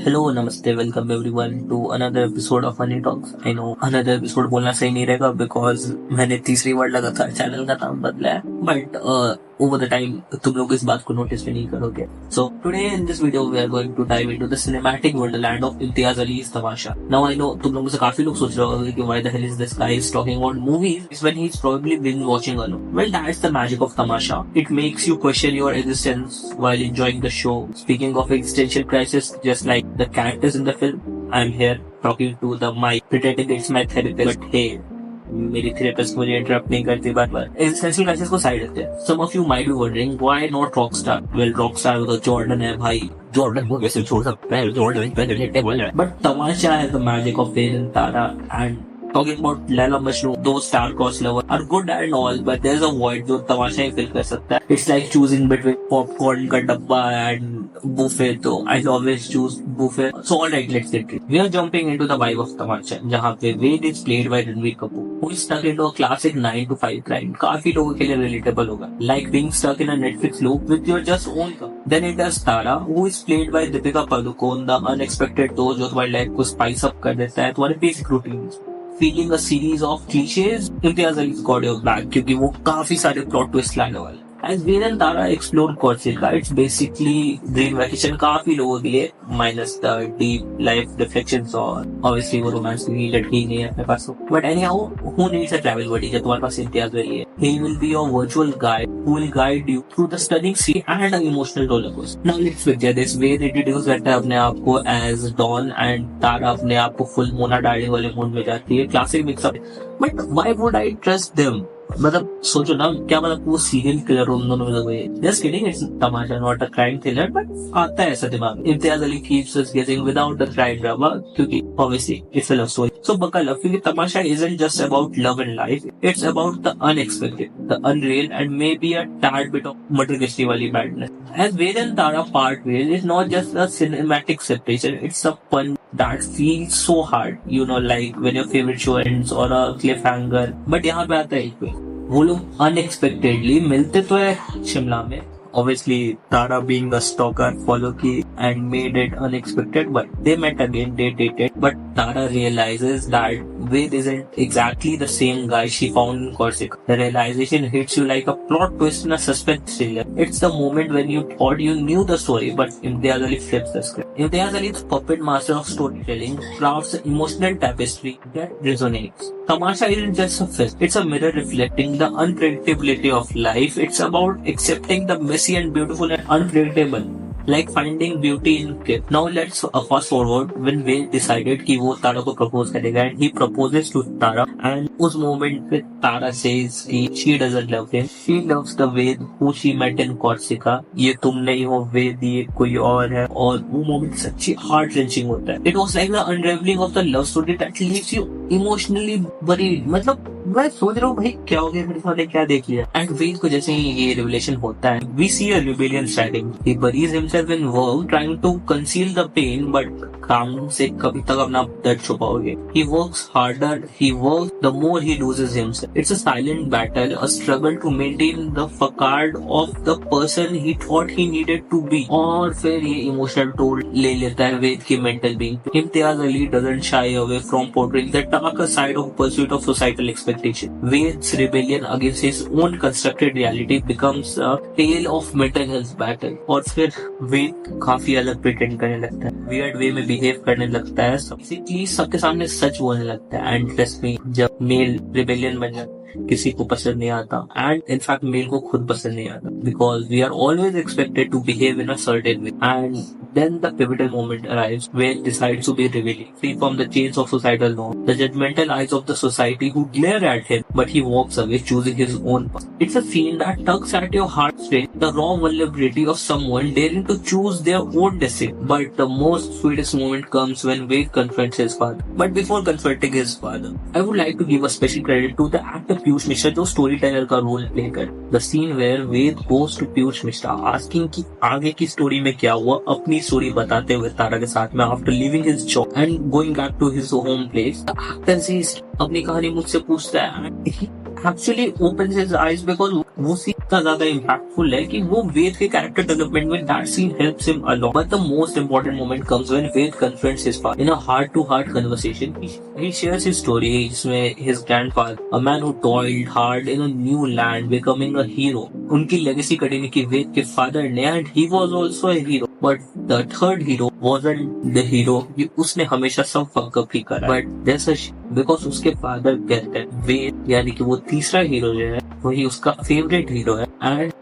Hello नमस्ते welcome everyone to another episode of Money Talks. I know another episode बोलना सही नहीं रहेगा बिकॉज मैंने तीसरी बार लगातार चैनल का नाम बदला है, बट ओवर द टाइम तुम लोग इस बात को नोटिस भी नहीं करोगे। So today in this video we are going to dive into the cinematic wonderland of Imtiaz Ali's Tamasha. Now I know तुम लोगों में से काफी लोग सोच रहे होंगे कि why the hell is this guy is talking about movies when he is probably been watching alone. Well that's the magic of Tamasha. It makes you question your existence while enjoying the show. Speaking of existential crisis, just like the characters in the film, I'm here talking to the mic, pretending it's my therapist. But hey, मेरी therapist मुझे interrupt नहीं करती बार बार। Existential crisis को side रखते हैं। Some of you might be wondering why not Rockstar? Well, Rockstar तो Jordan है भाई। जॉर्डन वो कैसे छोड़ सकता है? जॉर्डन but तमाशा है the magic of Veer and Tara and talking about Laila Majnun, those star-crossed lovers are good and all, but there's a void जो तमाशा ही fill कर सकता है। It's like choosing between popcorn का डब्बा and buffet, तो I'll always choose buffet. So alright, let's get it. We are jumping into the vibe of तमाशा, जहाँ पे Ved is played by Ranbir Kapoor, who is stuck into a classic 9 to 5 grind. काफी लोगों के लिए relatable होगा, like being stuck in a Netflix loop with your just own income. Then it has Tara, who is played by Deepika Padukone, the unexpected दोस्त जो तुम्हारी life को spice up कर देता है तुम्हारे basic routines. Feeling a series of cliches, Imtiaz Ali's got your back क्योंकि वो काफी सारे प्लॉट ट्विस्ट लाने वाले। As Veer and Tara explore Corsica, it's basically dream vacation काफी लोगों के लिए, minus the deep life reflections और obviously वो रोमांस की लड़की ही नहीं है अपने पास। But anyhow, who needs a travel buddy जब तुम्हारे पास इम्तियाज अली है? He will be your virtual guide who will guide you through the stunning sea and an emotional roller coaster. Now let's picture this. Veer introduce करता है अपने आप को as Dawn and Tara अपने आप को full मोना डाली वाले मूड में जाती है। Classic mix-up. But why would I trust them? मतलब सोचो ना, क्या मतलब वो सीरियल किलर उन दोनों में हुए। Just kidding, it's Tamasha not a crime thriller, but आता है ऐसा दिमाग। Imtiaz Ali keeps us guessing without the crime drama क्योंकि obviously it's a love story. So buckle up क्योंकि Tamasha isn't just about love and life, it's about the unexpected, the unreal and maybe a tad bit of मटर किस्ती वाली badness. As Ved and Tara part ways, it's not just a cinematic separation, it's a pun that feels so hard, you know, like when your favorite show ends or a cliffhanger. But यहाँ पे आता है एक पे, वो लोग unexpectedly मिलते तो है शिमला में। Obviously, Tara being a stalker follow की and made it unexpected, but they met again, they dated, but Tara realizes that Ved isn't exactly the same guy she found in Corsica. The realization hits you like a plot twist in a suspense thriller. It's the moment when you thought you knew the story, but Imtiaz Ali flips the script. Imtiaz Ali, the puppet master of storytelling, crafts an emotional tapestry that resonates. Tamasha isn't just a film, it's a mirror reflecting the unpredictability of life. It's about accepting the messy and beautiful and unpredictable, like finding beauty in gift. Now let's fast forward when Ved decided कि वो तारा को propose करेगा and he proposes to Tara, and उस moment पे Tara says कि she doesn't love him, she loves the Ved who she met in Corsica. ये तुम नहीं हो Ved, ये कोई और है। और वो moment सच्ची heart wrenching होता है। It was like the unraveling of the love story that leaves you emotionally buried. मतलब मैं सोच रहा हूँ भाई क्या हो गया मेरे साथ, क्या देख लिया। एंड वेद को जैसे ही ये रिवलेशन होता है, we see a rebellion starting. He buries himself in work trying to conceal the pain, but काम से कभी तक अपना दर्द छुपाओगे। He works harder, he works, the more he loses himself. It's a silent battle, a struggle to maintain the facade of the person he thought he needed to be. और फिर ये emotional toll ले लेता है वेद की mental being. Imtiaz Ali doesn't shy away from portraying the darker side of pursuit of societal expectation. Ved's rebellion against his own constructed reality becomes a tale of mental health battle. और फिर वेद काफी अलग pretend करने लगता है, वियर्ड वे में behave करने लगता है, बेसिकली सबके सामने सच बोलने लगता है। एंड ट्रस्ट मी, जब मेल रिबेलियन बन जाता किसी को पसंद नहीं आता, एंड इनफैक्ट मेल को खुद पसंद नहीं आता, because we are always expected to behave in a certain way. And then the pivotal moment arrives where decides to be revealing, free from the chains of societal norms, the judgmental eyes of the society who glare at him, but he walks away choosing his own path. It's a scene that tugs at your heartstrings, the raw vulnerability of someone daring to choose their own destiny. But the most sweetest moment comes when Ved confronts his father. But before confronting his father, I would like to give a special credit to the actor Piyush Mishra जो storyteller का role play कर। The scene where Ved goes to Piyush Mishra asking कि आगे की story में क्या हुआ, अपनी स्टोरी बताते हुए तारा के साथ में after living his job and going back to his home place. Actor से अपनी कहानी मुझसे पूछता है, actually opens his eyes because वो सीन इतना ज्यादा इम्पैक्टफुल है कि वो वेद के कैरेक्टर डेवलपमेंट में that scene helps him a lot. But the most important moment comes when Ved confronts his father in a heart to heart conversation. He shares his story जिसमें his grandfather, a man who toiled hard in a new land, becoming a hero, उनकी legacy continue की वेद के father ने, and he was also a hero, but the third hero wasn't the hero. उसने हमेशा सब fuck up ही करा, but जैसा because उसके फादर कहते हैं वेद यानी कि वो तीसरा हीरो जो है वही उसका फेवरेट हीरो है,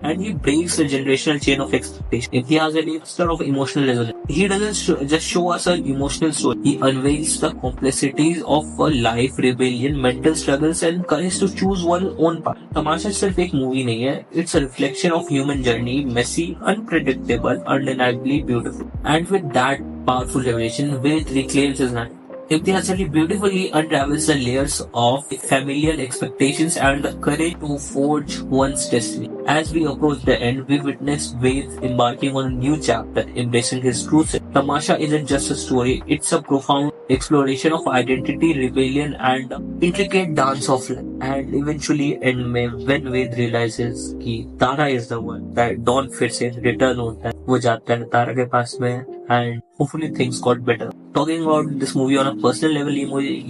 and he breaks the generational chain of expectation. Imtiaz Ali, master of emotional resonance. He doesn't just show us an emotional story. He unveils the complexities of a life, rebellion, mental struggles, and courage to choose one's own path. तमाशा सिर्फ एक movie नहीं है. It's a reflection of human journey, messy, unpredictable, undeniably beautiful. And with that powerful revelation, Ved reclaims his life. Imtiaz Ali beautifully unravels the layers of familial expectations and the courage to forge one's destiny. As we approach the end, we witness Ved embarking on a new chapter, embracing his true self. Tamasha isn't just a story, it's a profound exploration of identity, rebellion, and intricate dance of life. And eventually end में when Ved realizes कि Tara is the one that Dawn फिर से return होता है, वो जाता है तारा के पास में, and hopefully things got better. Talking about this movie on a personal level,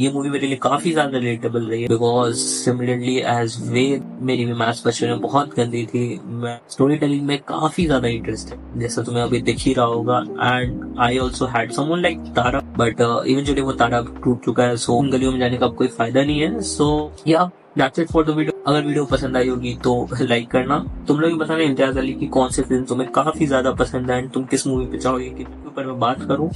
ये मूवी मेरे लिए काफी ज्यादा relatable रही है, because similarly as Ved, मेरी भी मैथ्स बचपन में बहुत गंदी थी, मैं स्टोरी टेलिंग में काफी ज्यादा इंटरेस्टेड, जैसा तुम्हें अभी दिख ही रहा होगा, and I also had someone like Tara, but eventually वो तारा टूट चुका है, so उन गलियों में जाने का अब कोई फायदा नहीं है. So yeah, that's it for the video. अगर वीडियो पसंद आई होगी तो लाइक करना. तुम लोग भी बताना इम्तियाज अली की कौन सी फिल्म तुम्हें काफी ज्यादा पसंद है, तुम किस मूवी पे चाहोगे कि ऊपर मैं बात करूं,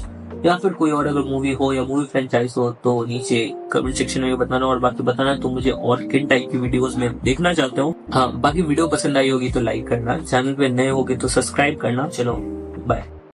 या फिर कोई और अगर मूवी हो या मूवी फ्रेंचाइज हो तो नीचे कमेंट सेक्शन में बताना. और बाकी बताना तुम मुझे और किन टाइप की वीडियोस में देखना चाहते हो. हाँ, बाकी वीडियो पसंद आई होगी तो लाइक करना, चैनल पे नए होगे तो सब्सक्राइब करना. चलो बाय.